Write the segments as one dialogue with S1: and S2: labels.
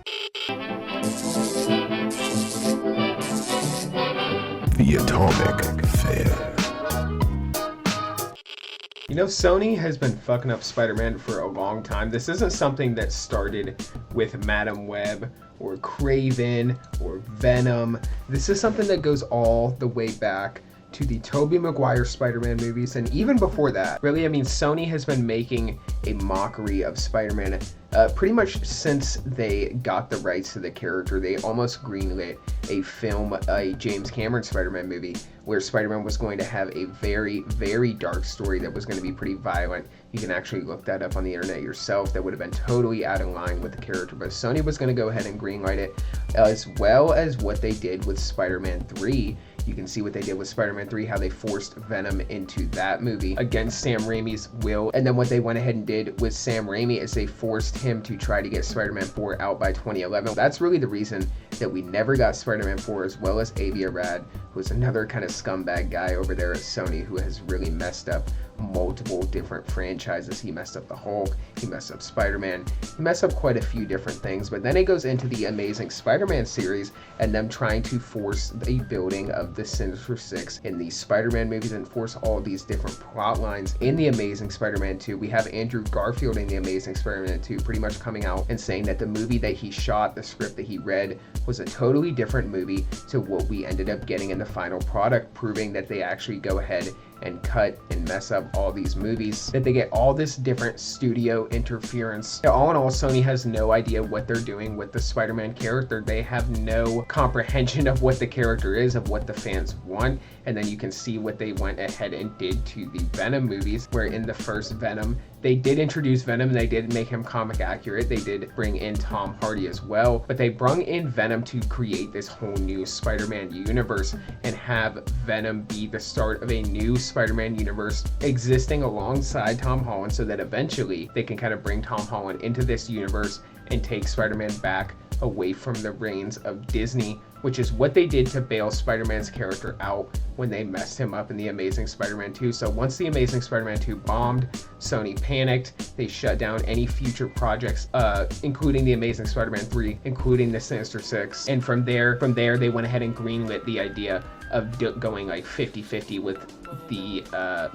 S1: The Atomic Fair.
S2: You know, Sony has been fucking up Spider-Man for a long time. This isn't something that started with Madam Web or Craven or Venom. This is something that goes all the way back to the Tobey Maguire Spider-Man movies, and even before that. Really, I mean, Sony has been making a mockery of Spider-Man pretty much since they got the rights to the character. They almost greenlit a film, a James Cameron Spider-Man movie, where Spider-Man was going to have a very, very dark story that was going to be pretty violent. You can actually look that up on the internet yourself. That would have been totally out of line with the character, but Sony was going to go ahead and greenlight it, as well as what they did with Spider-Man 3. You can see what they did with Spider-Man 3, how they forced Venom into that movie against Sam Raimi's will. And then what they went ahead and did with Sam Raimi is they forced him to try to get Spider-Man 4 out by 2011. That's really the reason that we never got Spider-Man 4, as well as Avi Arad, who's another kind of scumbag guy over there at Sony who has really messed up multiple different franchises. He messed up the Hulk, he messed up Spider-Man, he messed up quite a few different things. But then it goes into the Amazing Spider-Man series and them trying to force a building of the Sinister Six in these Spider-Man movies and force all these different plot lines in the Amazing Spider-Man 2. We have Andrew Garfield in the Amazing Spider-Man 2 pretty much coming out and saying that the movie that he shot, the script that he read, was a totally different movie to what we ended up getting in the final product, proving that they actually go ahead and cut and mess up all these movies, that they get all this different studio interference. All in all, Sony has no idea what they're doing with the Spider-Man character. They have no comprehension of what the character is, of what the fans want. And then you can see what they went ahead and did to the Venom movies, where in the first Venom, they did introduce Venom, they did make him comic accurate, they did bring in Tom Hardy as well, but they brung in Venom to create this whole new Spider-Man universe and have Venom be the start of a new Spider-Man universe existing alongside Tom Holland, so that eventually they can kind of bring Tom Holland into this universe and take Spider-Man back away from the reins of Disney, which is what they did to bail Spider-Man's character out when they messed him up in the Amazing Spider-Man 2. So once the Amazing Spider-Man 2 bombed, Sony panicked. They shut down any future projects, including the Amazing Spider-Man 3, including the Sinister Six. And from there, they went ahead and greenlit the idea of going like 50-50 with the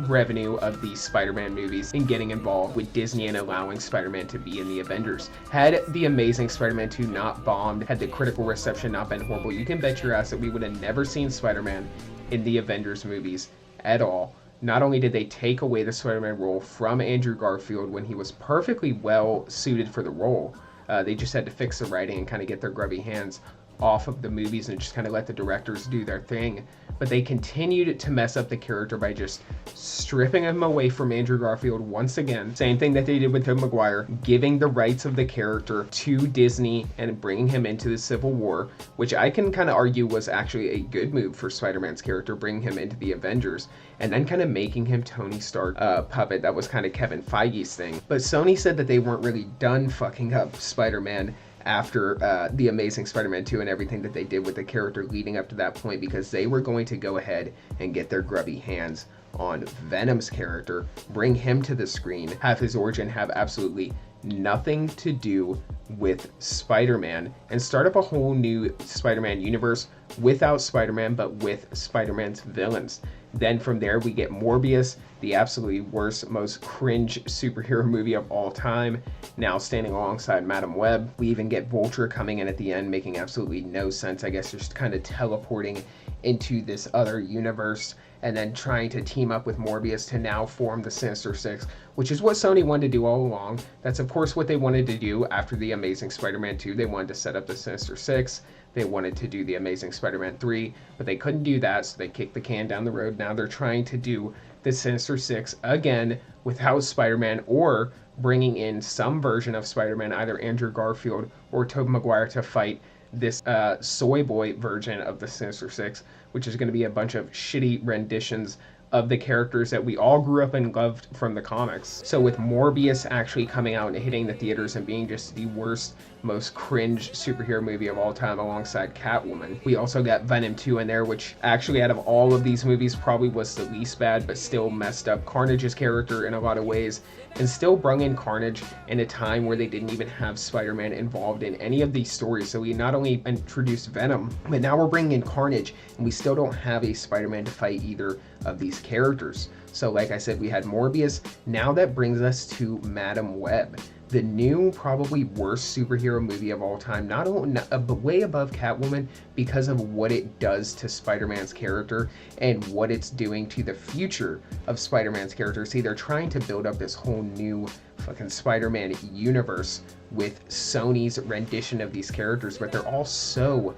S2: revenue of the Spider-Man movies and getting involved with Disney and allowing Spider-Man to be in the Avengers. Had the Amazing Spider-Man 2 not bombed, had the critical reception not been horrible, you can bet your ass that we would have never seen Spider-Man in the Avengers movies at all. Not only did they take away the Spider-Man role from Andrew Garfield when he was perfectly well suited for the role, they just had to fix the writing and kind of get their grubby hands off of the movies and just kind of let the directors do their thing. But they continued to mess up the character by just stripping him away from Andrew Garfield once again. Same thing that they did with Tobey Maguire, giving the rights of the character to Disney and bringing him into the Civil War, which I can kind of argue was actually a good move for Spider-Man's character, bringing him into the Avengers, and then kind of making him Tony Stark puppet. That was kind of Kevin Feige's thing. But Sony said that they weren't really done fucking up Spider-Man after the Amazing Spider-Man 2 and everything that they did with the character leading up to that point, because they were going to go ahead and get their grubby hands on Venom's character, bring him to the screen, have his origin have absolutely nothing to do with Spider-Man, and start up a whole new Spider-Man universe without Spider-Man, but with Spider-Man's villains. Then from there we get Morbius, the absolutely worst, most cringe superhero movie of all time, now standing alongside Madam Web. We even get Vulture coming in at the end, making absolutely no sense. I guess just kind of teleporting into this other universe and then trying to team up with Morbius to now form the Sinister Six, which is what Sony wanted to do all along. That's of course what they wanted to do after the Amazing Spider-Man 2. They wanted to set up the Sinister Six. They wanted to do the Amazing Spider-Man 3, but they couldn't do that, so they kicked the can down the road. Now they're trying to do the Sinister Six again without Spider-Man, or bringing in some version of Spider-Man, either Andrew Garfield or Tobey Maguire, to fight this soy boy version of the Sinister Six, which is going to be a bunch of shitty renditions of the characters that we all grew up and loved from the comics. So with Morbius actually coming out and hitting the theaters and being just the worst, most cringe superhero movie of all time alongside Catwoman, we also got Venom 2 in there, which actually out of all of these movies probably was the least bad, but still messed up Carnage's character in a lot of ways, and still brung in Carnage in a time where they didn't even have Spider-Man involved in any of these stories. So we not only introduced Venom, but now we're bringing in Carnage, and we still don't have a Spider-Man to fight either of these characters. So like I said, we had Morbius. Now that brings us to Madam Web, the new, probably worst superhero movie of all time, but way above Catwoman because of what it does to Spider-Man's character and what it's doing to the future of Spider-Man's character. See, they're trying to build up this whole new fucking Spider-Man universe with Sony's rendition of these characters, but they're all so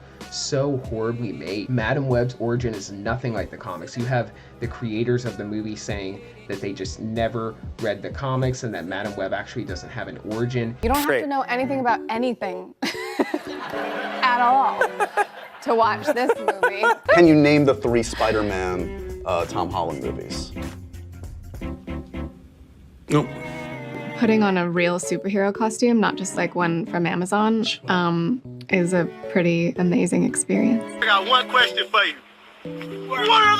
S2: horribly made. Madam Web's origin is nothing like the comics. You have the creators of the movie saying that they just never read the comics and that Madam Web actually doesn't have an origin.
S3: You don't have to know anything about anything at all to watch this movie.
S4: Can you name the 3 Spider-Man Tom Holland movies?
S5: Nope.
S6: Putting on a real superhero costume, not just like one from Amazon, is a pretty amazing experience.
S7: I got one question for you. What are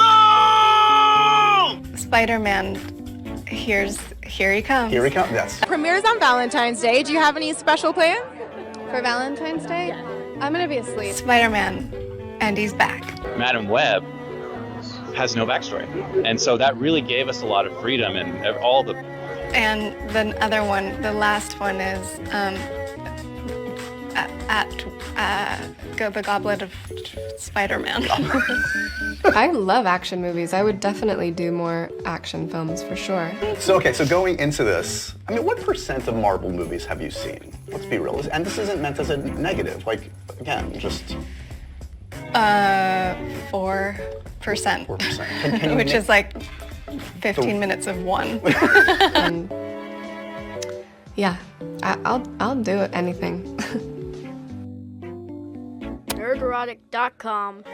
S7: those?
S3: Spider-Man, here he comes.
S4: Here we come. Yes.
S8: Premieres on Valentine's Day. Do you have any special plans?
S3: For Valentine's Day, I'm gonna be asleep. Spider-Man, and he's back.
S9: Madam Web has no backstory, and so that really gave us a lot of freedom and all the.
S3: And the other one, the last one is the Goblet of Spider-Man.
S10: I love action movies. I would definitely do more action films for sure.
S4: So going into this, I mean, what % of Marvel movies have you seen? Let's be real. And this isn't meant as a negative. Like, again, just...
S3: 4%.
S4: 4%.
S3: Which is like 15 minutes of one.
S10: Yeah, I'll do anything.
S11: Nerderotic.com.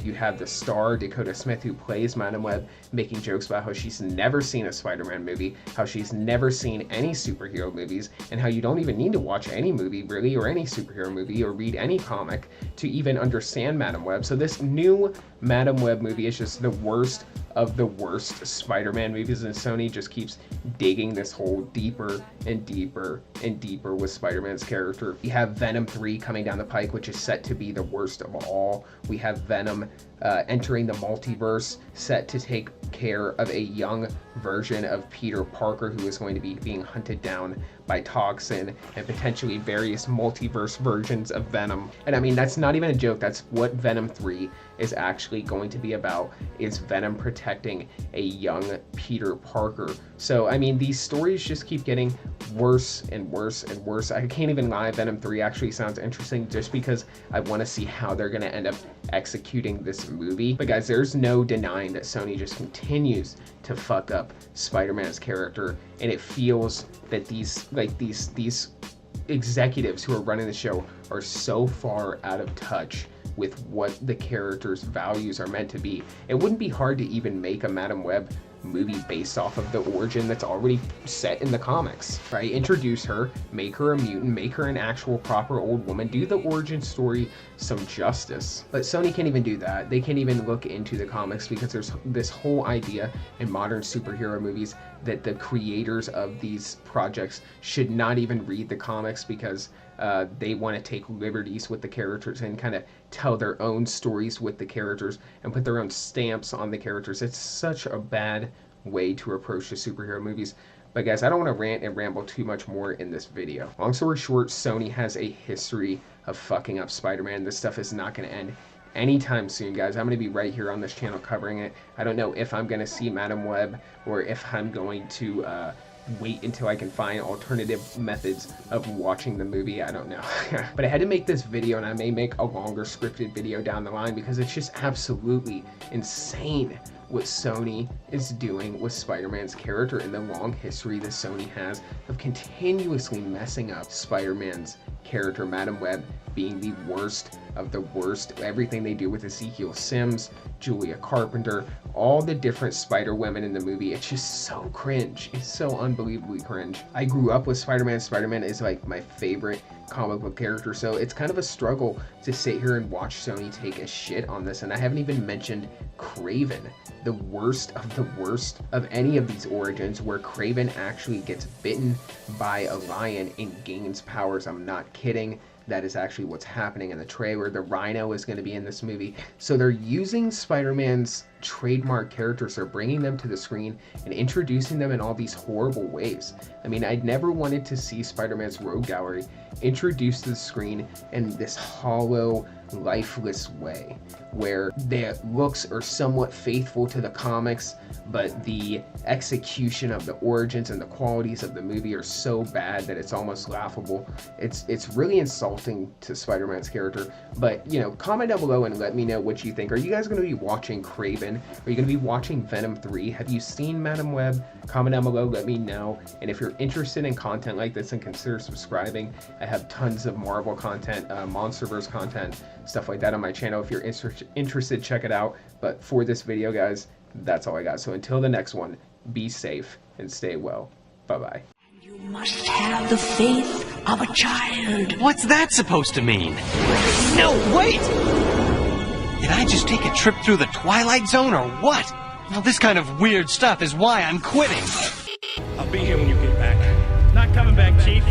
S2: You have the star Dakota Smith, who plays Madam Web, making jokes about how she's never seen a Spider-Man movie, how she's never seen any superhero movies, and how you don't even need to watch any movie really, or any superhero movie, or read any comic to even understand Madam Web. So this new Madam Web movie is just the worst of the worst Spider-Man movies, and Sony just keeps digging this hole deeper and deeper and deeper with Spider-Man's character. We have Venom 3 coming down the pike, which is set to be the worst of all. We have Venom entering the multiverse, set to take care of a young version of Peter Parker who is going to be being hunted down by Toxin and potentially various multiverse versions of Venom. And I mean, that's not even a joke. That's what Venom 3 is actually going to be about, is Venom protecting a young Peter Parker. So, I mean, these stories just keep getting worse and worse and worse. I can't even lie, Venom 3 actually sounds interesting just because I want to see how they're going to end up executing this movie. But guys, there's no denying that Sony just continues to fuck up Spider-Man's character, and it feels that these executives who are running the show are so far out of touch with what the character's values are meant to be. It wouldn't be hard to even make a Madam Web movie based off of the origin that's already set in the comics, right? Introduce her, make her a mutant, make her an actual proper old woman, do the origin story some justice. But Sony can't even do that. They can't even look into the comics because there's this whole idea in modern superhero movies that the creators of these projects should not even read the comics because they want to take liberties with the characters and kind of tell their own stories with the characters and put their own stamps on the characters. It's such a bad way to approach the superhero movies. But guys, I don't want to rant and ramble too much more in this video. Long story short, Sony has a history of fucking up Spider-Man. This stuff is not going to end anytime soon, guys. I'm going to be right here on this channel covering it. I don't know if I'm going to see Madam Web or if I'm going to wait until I can find alternative methods of watching the movie. I don't know. But I had to make this video, and I may make a longer scripted video down the line because it's just absolutely insane what Sony is doing with Spider-Man's character and the long history that Sony has of continuously messing up Spider-Man's character, Madam Web being the worst of the worst. Everything they do with Ezekiel Sims, Julia Carpenter, all the different Spider-Women in the movie, it's just so cringe. It's so unbelievably cringe. I grew up with Spider-Man. Spider-Man is like my favorite comic book character, so it's kind of a struggle to sit here and watch Sony take a shit on this. And I haven't even mentioned Kraven, the worst of any of these origins, where Kraven actually gets bitten by a lion and gains powers. I'm not kidding. That is actually what's happening in the trailer. The Rhino is going to be in this movie. So they're using Spider-Man's trademark characters. They're bringing them to the screen and introducing them in all these horrible ways. I mean, I'd never wanted to see Spider-Man's Rogue Gallery introduced to the screen in this hollow, lifeless way, where the looks are somewhat faithful to the comics, but the execution of the origins and the qualities of the movie are so bad that it's almost laughable. It's really insulting to Spider-Man's character. But, you know, comment down below and let me know what you think. Are you guys going to be watching Kraven? Are you going to be watching Venom 3? Have you seen Madam Web? Comment down below, let me know. And if you're interested in content like this, then consider subscribing. I have tons of Marvel content, Monsterverse content, stuff like that on my channel. If you're interested, check it out. But for this video, guys, that's all I got. So until the next one, be safe and stay well. Bye-bye.
S5: You must have the faith of a child.
S11: What's that supposed to mean? No, wait! Did I just take a trip through the Twilight Zone or what? Now this kind of weird stuff is why I'm quitting.
S7: I'll be here when you get back. Not coming back, Chief.